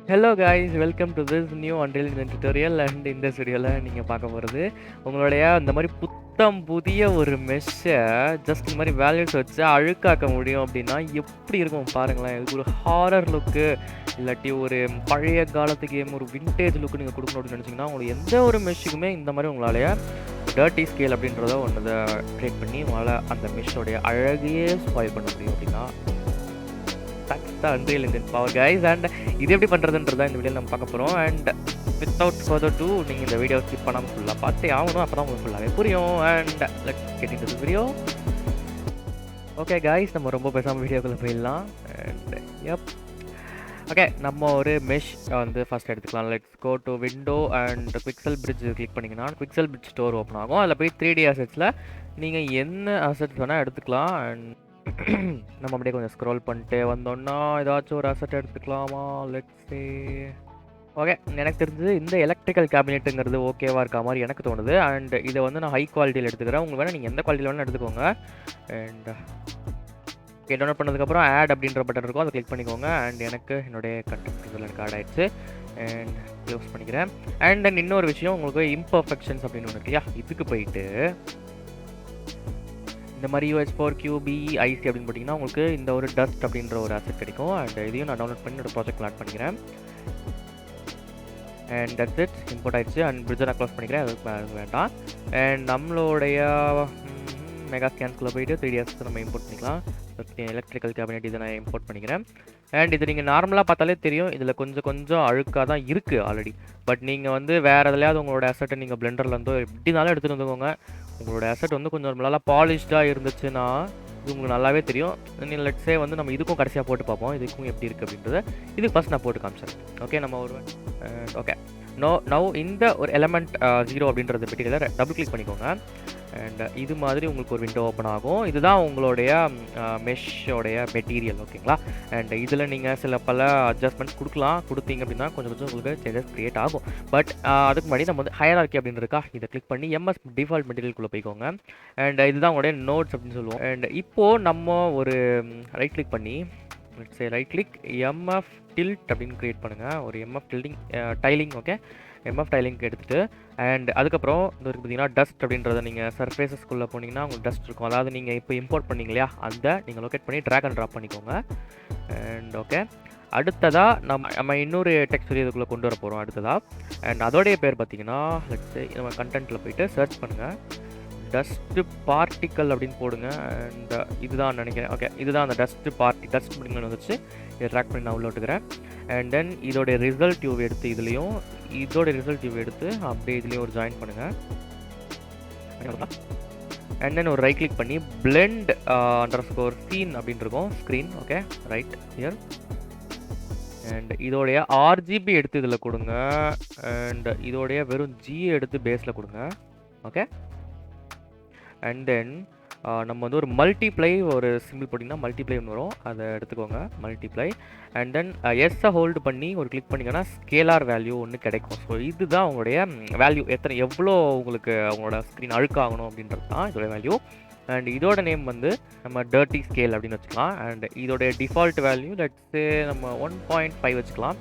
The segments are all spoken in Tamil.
Hello guys, welcome to this new Arduino tutorial and இந்த வீடியோல நீங்க பார்க்க போறது உங்களுடைய இந்த மாதிரி புத்தம் புதிய ஒரு மெஷ்ஷை ஜஸ்ட் இந்த மாதிரி வேல்யூஸ் வச்சு அழுக்காக்க முடியும் அப்படின்னா எப்படி இருக்கும் பாருங்களேன். இது ஒரு ஹாரர் லுக்கு இல்லாட்டி ஒரு பழைய காலத்து கேம் ஒரு விண்டேஜ் லுக்கு நீங்கள் கொடுக்கணும் அப்படின்னு நினச்சிங்கன்னா உங்களுக்கு எந்த ஒரு மெஷ்ஷுக்குமே இந்த மாதிரி உங்களாலேயே டர்ட்டி ஸ்கேல் அப்படின்றத ஒன்று க்ரியேட் பண்ணி உங்களால் அந்த மெஷ்ஷோடைய அழகையே ஸ்பாயில் பண்ண முடியும் அப்படின்னா that's the Unreal Engine power guys. and இது எப்படி பண்ணுறதுன்றதை இந்த வீடியோவில் நம்ம பார்க்க போகிறோம். அண்ட் வித்தவுட் ஃபர்தர் டு நீங்கள் இந்த வீடியோ ஸ்கிப் பண்ணாமல் ஃபுல்லாக பார்த்தே ஆகணும், அப்போ தான் உங்களுக்கு ஃபுல்லாகவே புரியும். And let's get into the video. Okay guys, நம்ம ரொம்ப பேசாமல் வீடியோக்குள்ளே போயிடலாம். அண்ட் ஓகே, நம்ம ஒரு மெஷ் வந்து ஃபஸ்ட் எடுத்துக்கலாம். Let's go to window and pixel bridge click பண்ணிங்கன்னா பிக்சல் பிரிட்ஜ் ஸ்டோர் ஓப்பன் ஆகும். அதில் போய் 3D அசெட்ஸில் நீங்கள் என்ன அசெட்ஸ் வேணால் எடுத்துக்கலாம். அண்ட் நம்ம அப்படியே கொஞ்சம் ஸ்க்ரோல் பண்ணிட்டு வந்தோன்னா ஏதாச்சும் ஒரு அசெட் எடுத்துக்கலாமா? லெட்ஸ் சே ஓகே, எனக்கு தெரிஞ்சு இந்த எலக்ட்ரிக்கல் கேபினெட்டுங்கிறது ஓகேவாக இருக்க மாதிரி எனக்கு தோணுது. அண்ட் இதை வந்து நான் ஹை குவாலிட்டியில் எடுத்துக்கிறேன். உங்களுக்கு வேணால் நீங்கள் எந்த குவாலிட்டியில் வேணால் எடுத்துக்கோங்க. அண்ட் ஓகே, டவுன்லோட் பண்ணதுக்கப்புறம் ஆட் அப்படின்ற பட்டன் இருக்கும், அதை கிளிக் பண்ணிக்கோங்க. அண்ட் எனக்கு என்னுடைய கண்டென்ட் இதில் எனக்கு ஆட் ஆகிடுச்சு. அண்ட் க்ளோஸ் பண்ணிக்கிறேன். அண்ட் தென் இன்னொரு விஷயம், உங்களுக்கு இம்பர்ஃபெக்ஷன்ஸ் அப்படின்னு ஒன்று இருக்கு இல்லையா, இதுக்கு போயிட்டு இந்த மாதிரி US4QB IC அப்படின்னு போட்டிங்கன்னா உங்களுக்கு இந்த ஒரு டஸ்ட் அப்படின்ற ஒரு அசெட் கிடைக்கும். அண்ட் இதையும் நான் டவுன்லோட் பண்ணி என்னோட ப்ராஜெக்ட் ஆட் பண்ணிக்கிறேன். அண்ட் தட்ஸ் இட், இம்போர்ட் ஆகிடுச்சு. அண்ட் பிரிட்ஜை நான் க்ளோஸ் பண்ணிக்கிறேன், அது வேண்டாம். அண்ட் நம்மளுடைய மெகா ஸ்கேன்ஸ்குள்ளே போயிட்டு 3DS நம்ம இம்போர்ட் பண்ணிக்கலாம். எலக்ட்ரிக்கல் கேபினெட் இதை நான் இம்போர்ட் பண்ணிக்கிறேன். அண்ட் இது நீங்கள் நார்மலாக பார்த்தாலே தெரியும், இதில் கொஞ்சம் அழுக்காக தான் இருக்குது ஆல்ரெடி. பட் நீங்கள் வந்து வேறு எதுலையாவது உங்களோட அசெட்டை நீங்கள் பிளெண்டர்லேருந்தோ எப்படினாலும் எடுத்துகிட்டு வந்துக்கோங்க. உங்களோட அசெட் வந்து கொஞ்சம் நல்லா பாலிஷ்டாக இருந்துச்சுன்னா இது உங்களுக்கு நல்லாவே தெரியும். நீங்கள் லெட்ஸே வந்து நம்ம இதுக்கும் கடைசியாக போட்டு பார்ப்போம், இதுக்கும் எப்படி இருக்குது அப்படின்றத. இதுக்கு ஃபஸ்ட் நான் போட்டு காமிச்சேன். ஓகே, நம்ம ஒரு ஓகே நவ் இந்த ஒரு எலமெண்ட் 0 அப்படின்றது மெட்டீரியலை டபுள் கிளிக் பண்ணிக்கோங்க. அண்ட் இது மாதிரி உங்களுக்கு ஒரு விண்டோ ஓப்பன் ஆகும். இதுதான் உங்களுடைய மெஷ்ஷோடைய மெட்டீரியல், ஓகேங்களா? அண்ட் இதில் நீங்கள் சில பல அட்ஜஸ்ட்மெண்ட்ஸ் கொடுத்தீங்க அப்படின்னா கொஞ்சம் உங்களுக்கு சேஞ்சஸ் க்ரியேட் ஆகும். பட் அதுக்கு முன்னாடி நம்ம வந்து ஹையரார்க்கி அப்படின்னு இருக்கா, இதை கிளிக் பண்ணி MS டிஃபால்ட் மெட்டீரியல்குள்ளே போய்க்கோங்க. அண்ட் இதுதான் உங்களுடைய நோட்ஸ் அப்படின்னு சொல்லுவோம். அண்ட் இப்போது நம்ம ஒரு ரைட் கிளிக் பண்ணி ரைட் கிளிக் MF டில்ட் அப்படின்னு க்ரியேட் பண்ணுங்கள். ஒரு MF டைலிங் ஓகே, MF டைலிங் எடுத்துகிட்டு அண்ட் அதுக்கப்புறம் இது வரைக்கும் பார்த்தீங்கன்னா டஸ்ட் அப்படின்றத நீங்கள் சர்ஃபேஸஸ்குள்ளே போனீங்கன்னா உங்களுக்கு டஸ்ட் இருக்கும். அதாவது நீங்கள் இப்போ இம்போர்ட் பண்ணீங்க இல்லையா, அதை நீங்கள் லொக்கேட் பண்ணி ட்ராக் அண்ட் ட்ராப் பண்ணிக்கோங்க. அண்ட் ஓகே, அடுத்ததாக நம்ம இன்னொரு டெக்ஸ்ட் இதுக்குள்ளே கொண்டு வர போகிறோம் அடுத்ததாக. அண்ட் அதோடைய பேர் பார்த்தீங்கன்னா லெட்ஸ் நம்ம கண்டென்ட்டில் போயிட்டு சர்ச் பண்ணுங்கள், டஸ்ட்டு பார்ட்டிக்கல் அப்படின்னு போடுங்க. அண்ட் இதுதான் நினைக்கிறேன். ஓகே, இதுதான் அந்த டஸ்ட் பார்ட்டிக்கல் வந்துச்சு. இதை ட்ராக் பண்ணி நான் உள்ள விட்டுக்கிறேன். அண்ட் தென் இதோடைய ரிசல்ட் டியூப் எடுத்து இதுலேயும் இதோடைய ரிசல்ட் டியூப் எடுத்து அப்படியே இதுலேயும் ஒரு ஜாயின் பண்ணுங்கள். அண்ட் தென் ஒரு ரைட் கிளிக் பண்ணி பிளெண்ட் _ சீன் அப்படின்னு இருக்கும், screen okay right here. And இதோடைய RGB எடுத்து இதில் கொடுங்க. அண்ட் இதோடைய வெறும் G எடுத்து பேஸில் கொடுங்க. ஓகே, அண்ட் தென் நம்ம வந்து ஒரு மல்டிப்ளை ஒரு சிம்பிள் போட்டிங்கன்னா மல்டிப்ளை ஒன்று வரும், அதை எடுத்துக்கோங்க மல்டிப்ளை. அண்ட் தென் எஸ்ஸை ஹோல்டு பண்ணி ஒரு கிளிக் பண்ணிங்கன்னா ஸ்கேலார் வேல்யூ ஒன்று கிடைக்கும். ஸோ இதுதான் உங்களுடைய வேல்யூ, எவ்வளோ உங்களுக்கு உங்களோட ஸ்க்ரீன் அழுக்காகணும் அப்படின்றது தான் இதோட வேல்யூ. அண்ட் இதோட நேம் வந்து நம்ம டர்ட்டி ஸ்கேல் அப்படின்னு வச்சுக்கலாம். அண்ட் இதோடைய டிஃபால்ட் வேல்யூ லெட்ஸே நம்ம 1.5 வச்சுக்கலாம்.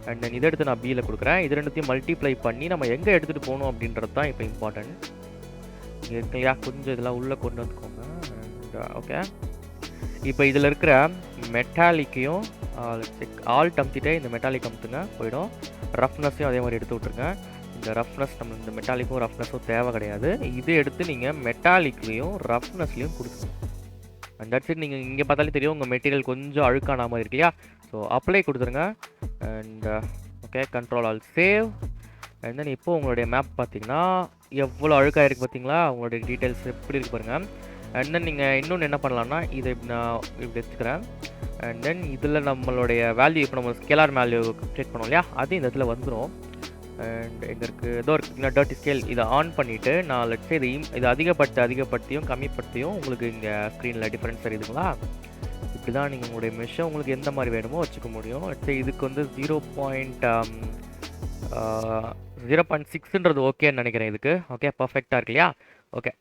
அண்ட் தென் இதை எடுத்து நான் பியில் கொடுக்குறேன். இது ரெண்டுத்தையும் மல்டிப்ளை பண்ணி நம்ம எங்கே எடுத்துகிட்டு போகணும் அப்படின்றது தான் இப்போ இம்பார்ட்டன்ட். இருக்குல்லையா, கொஞ்சம் இதெல்லாம் உள்ளே கொண்டு வந்துக்கோங்க. அண்ட் ஓகே, இப்போ இதில் இருக்கிற மெட்டாலிக்கையும் ஆல் அமுத்திட்டே இந்த மெட்டாலிக் அமுத்துங்க, போயிடும். ரஃப்னஸையும் அதே மாதிரி எடுத்து விட்ருங்க. இந்த ரஃப்னஸ் நம்ம இந்த மெட்டாலிக்கும் ரஃப்னஸும் தேவை கிடையாது. இது எடுத்து நீங்கள் மெட்டாலிக்லேயும் ரஃப்னஸ்லேயும் கொடுத்துருங்க. And that's it. நீங்கள் இங்கே பார்த்தாலே தெரியும் உங்கள் மெட்டீரியல் கொஞ்சம் அழுக்கான மாதிரி இருக்கு இல்லையா. ஸோ அப்ளை கொடுத்துருங்க. And okay, control all save. And தென் இப்போது உங்களுடைய மேப் பார்த்தீங்கன்னா எவ்வளோ அழுக்காக இருக்குது பார்த்தீங்களா, உங்களுடைய டீட்டெயில்ஸ் எப்படி இருக்குது பாருங்கள். அண்ட் தென் நீங்கள் இன்னொன்று என்ன பண்ணலான்னா இதை நான் இப்படி எடுத்துக்கிறேன். அண்ட் தென் இதில் நம்மளுடைய வேல்யூ இப்போ நம்ம ஸ்கேலார் வேல்யூ க்ரியேட் பண்ணோம் இல்லையா, அது இந்த இடத்துல வந்துடும். அண்ட் எங்கே இருக்குது ஏதோ இருக்குங்களா டர்ட்டி ஸ்கேல், இதை ஆன் பண்ணிவிட்டு நான் லெட்ஸே இது அதிகப்படுத்தியும் கம்மிப்படுத்தியும் உங்களுக்கு இங்கே ஸ்க்ரீனில் டிஃப்ரென்ஸ் தெரியுதுங்களா. இப்படி தான் நீங்கள் உங்களுடைய மெஷ்ஷை உங்களுக்கு எந்த மாதிரி வேணுமோ வச்சுக்க முடியும். லெட்ஸே இதுக்கு வந்து 0.6ன்றது ஓகேன்னு நினைக்கிறேன் இதுக்கு. ஓகே, பர்ஃபெக்டாக இருக்கு இல்லையா. ஓகே,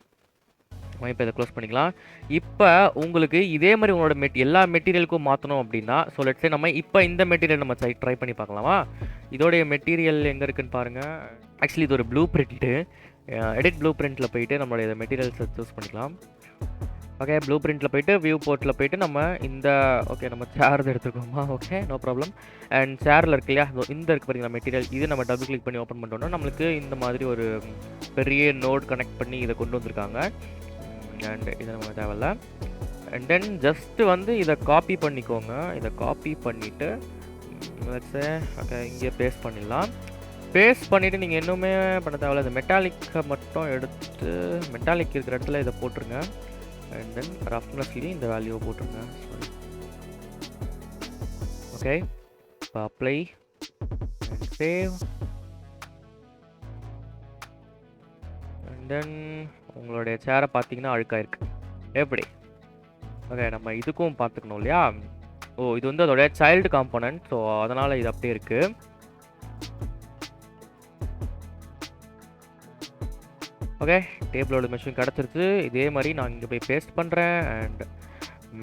இப்போ இதை க்ளோஸ் பண்ணிக்கலாம். இப்போ உங்களுக்கு இதே மாதிரி உங்களோட எல்லா மெட்டீரியலுக்கும் மாற்றணும் அப்படின்னா, ஸோ லெட்ஸே நம்ம இப்போ இந்த மெட்டீரியல் நம்ம ட்ரை பண்ணி பார்க்கலாமா? இதோடைய மெட்டீரியல் எங்கே இருக்குன்னு பாருங்கள். ஆக்சுவலி இது ஒரு ப்ளூ பிரிண்ட்டு. எடிட் ப்ளூ பிரிண்ட்டில் போயிட்டு நம்மளுடைய மெட்டீரியல்ஸை சூஸ் பண்ணிக்கலாம். ஓகே, ப்ளூ பிரிண்ட்டில் போயிட்டு வியூ போர்ட்டில் போயிட்டு நம்ம இந்த நம்ம சேர் எடுத்துக்கோமா? Okay, no problem. அண்ட் சேரில் இருக்கு இல்லையா, இந்த இருக்குது பார்த்தீங்களா மெட்டீரியல், இது நம்ம டபுள் கிளிக் பண்ணி ஓப்பன் பண்ணிட்டோம்னா நம்மளுக்கு இந்த மாதிரி ஒரு பெரிய நோட் கனெக்ட் பண்ணி இதை கொண்டு வந்திருக்காங்க. அண்ட் இது நம்ம தேவையில்ல. அண்ட் தென் ஜஸ்ட்டு இதை காப்பி பண்ணிக்கோங்க. இதை காப்பி பண்ணிவிட்டு ஓகே இங்கே பேஸ்ட் பண்ணிடலாம். பேஸ்ட் பண்ணிவிட்டு நீங்கள் இன்னுமே பண்ண தேவையில்ல. இந்த மெட்டாலிக்கை மட்டும் எடுத்து மெட்டாலிக் இருக்கிற இடத்துல இதை போட்டுருங்க. அண்ட் தென் ரஃப்னஸ்லேயும் இந்த வேல்யூவை போட்டுருங்க. ஓகே, இப்போ அப்ளை அண்ட் சேவ். அண்ட் தென் உங்களுடைய சேரை பார்த்தீங்கன்னா அழுக்காயிருக்கு. எப்படி? ஓகே, நம்ம இதுக்கும் பார்த்துக்கணும் இல்லையா? இது அதோடைய சைல்டு காம்போனன்ட். ஸோ அதனால் இது அப்படியே இருக்குது. ஓகே, டேபிளோட மெஷின் கிடச்சிருச்சு. இதே மாதிரி நான் இங்கே போய் பேஸ்ட் பண்ணுறேன். அண்ட்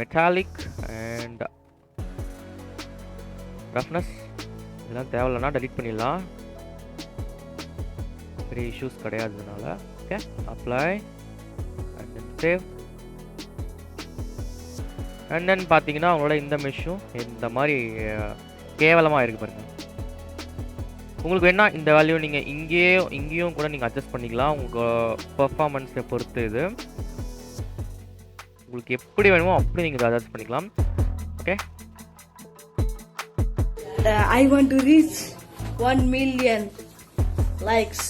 மெட்டாலிக் அண்ட் ரஃப்னஸ் இதெல்லாம் தேவையில்லைன்னா டெலீட் பண்ணிடலாம். பெரிய இஷ்யூஸ் கிடையாதுனால. Okay, apply and then save. And then பார்த்தீங்கன்னா அவங்களோட இந்த மெஷும் இந்த மாதிரி கேவலமாக இருக்குது பாருங்கள். உங்களுக்கு வேணால் இந்த வேல்யூ நீங்கள் இங்கேயும் கூட நீங்கள் அட்ஜஸ்ட் பண்ணிக்கலாம். உங்கள் பர்ஃபார்மன்ஸை பொறுத்து இது உங்களுக்கு எப்படி வேணுமோ அப்படி நீங்கள் இதை அட்ஜஸ்ட் பண்ணிக்கலாம். Okay, I want to reach 1 million likes.